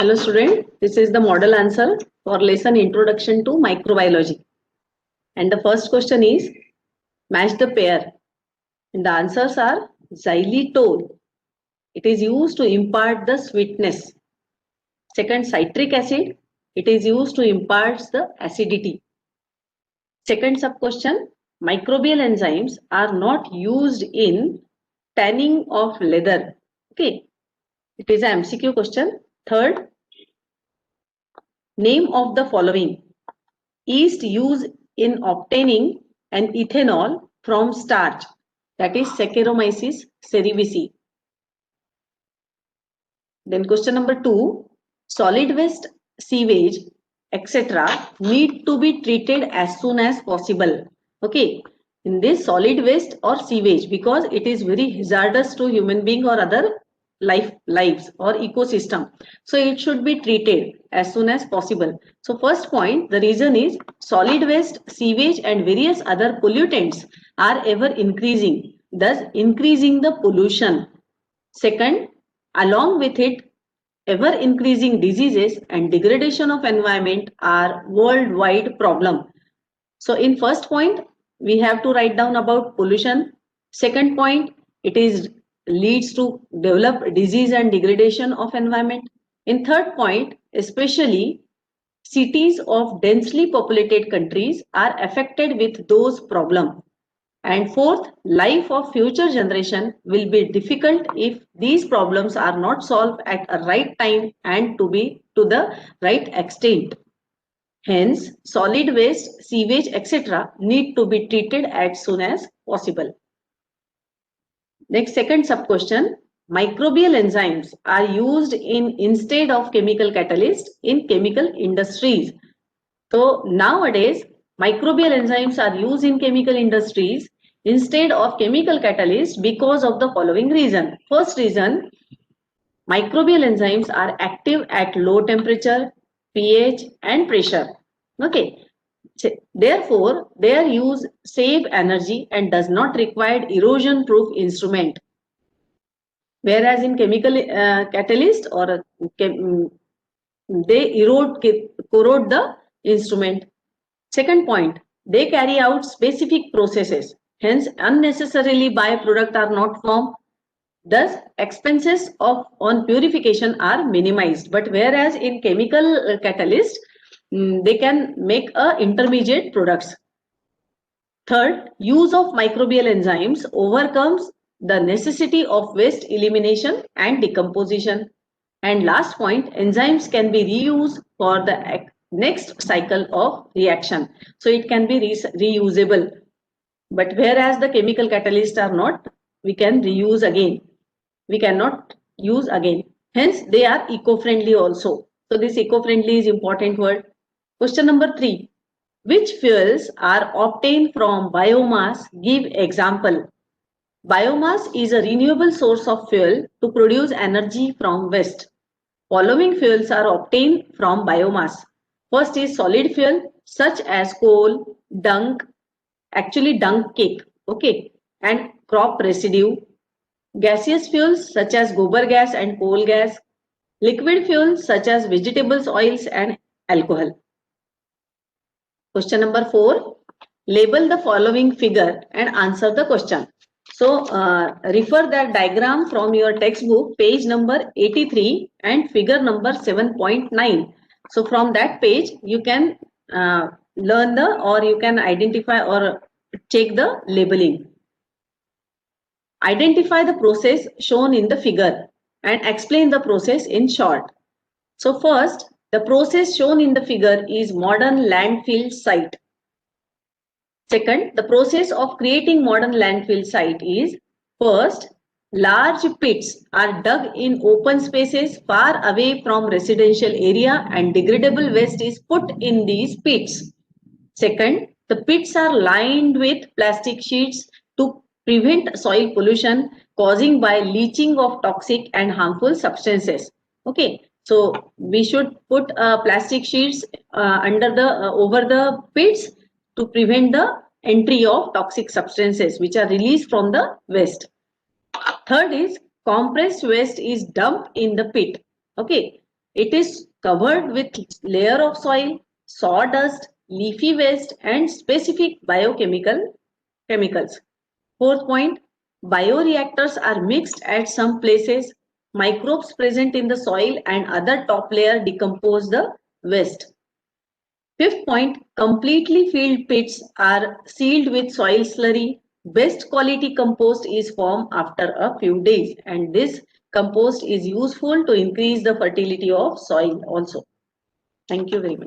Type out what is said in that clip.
Hello student, this is the model answer for lesson Introduction to Microbiology. And the first question is, match the pair. And the answers are xylitol. It is used to impart the sweetness. Second, citric acid. It is used to impart the acidity. Second sub question, microbial enzymes are not used in tanning of leather. Okay, it is an MCQ question. Third, name of the following. Yeast used in obtaining an ethanol from starch, that is Saccharomyces cerevisiae. Then question number 2, solid waste, sewage, etc. need to be treated as soon as possible. Okay, in this solid waste or sewage, because it is very hazardous to human being or other lives or ecosystem, so it should be treated as soon as possible. So first point, the reason is solid waste, sewage and various other pollutants are ever increasing, thus increasing the pollution. Second, along with it, ever increasing diseases and degradation of environment are worldwide problem. So in first point, we have to write down about pollution. Second point, it is leads to develop disease and degradation of environment. In third point, especially cities of densely populated countries are affected with those problems. And fourth, life of future generation will be difficult if these problems are not solved at a right time and to the right extent. Hence, solid waste, sewage, etc. need to be treated as soon as possible. Next, second sub question. Microbial enzymes are used instead of chemical catalysts in chemical industries. So nowadays, microbial enzymes are used in chemical industries instead of chemical catalysts because of the following reason. First reason, microbial enzymes are active at low temperature, pH and pressure. Okay. Therefore, their use save energy and does not require erosion proof instrument. Whereas in chemical catalyst or they corrode the instrument. Second point, they carry out specific processes. Hence, unnecessarily byproducts are not formed. Thus, expenses on purification are minimized. But whereas in chemical catalyst, they can make intermediate products. Third, use of microbial enzymes overcomes the necessity of waste elimination and decomposition. And last point, enzymes can be reused for the next cycle of reaction. So it can be reusable. But whereas the chemical catalysts are not, we can reuse again. We cannot use again. Hence, they are eco-friendly also. So this eco-friendly is important word. Question number 3. Which fuels are obtained from biomass? Give example. Biomass is a renewable source of fuel to produce energy from waste. Following fuels are obtained from biomass. First is solid fuel such as coal, dung, actually dung cake, okay, and crop residue. Gaseous fuels such as gobar gas and coal gas. Liquid fuels such as vegetables, oils and alcohol. Question number 4. Label the following figure and answer the question. So refer that diagram from your textbook, page number 83 and figure number 7.9. So from that page, you can learn or you can identify or check the labeling. Identify the process shown in the figure and explain the process in short. So first, the process shown in the figure is modern landfill site. Second, the process of creating modern landfill site is, first, large pits are dug in open spaces far away from residential area and degradable waste is put in these pits. Second, the pits are lined with plastic sheets to prevent soil pollution causing by leaching of toxic and harmful substances. Okay, so we should put plastic sheets under the over the pits to prevent the entry of toxic substances which are released from the waste. Third is compressed waste is dumped in the pit. Okay, It is covered with layer of soil, sawdust, leafy waste, and specific chemicals. Fourth point, bioreactors are mixed at some places. Microbes present in the soil and other top layer decompose the waste. Fifth point, completely filled pits are sealed with soil slurry. Best quality compost is formed after a few days, and this compost is useful to increase the fertility of soil also. Thank you very much.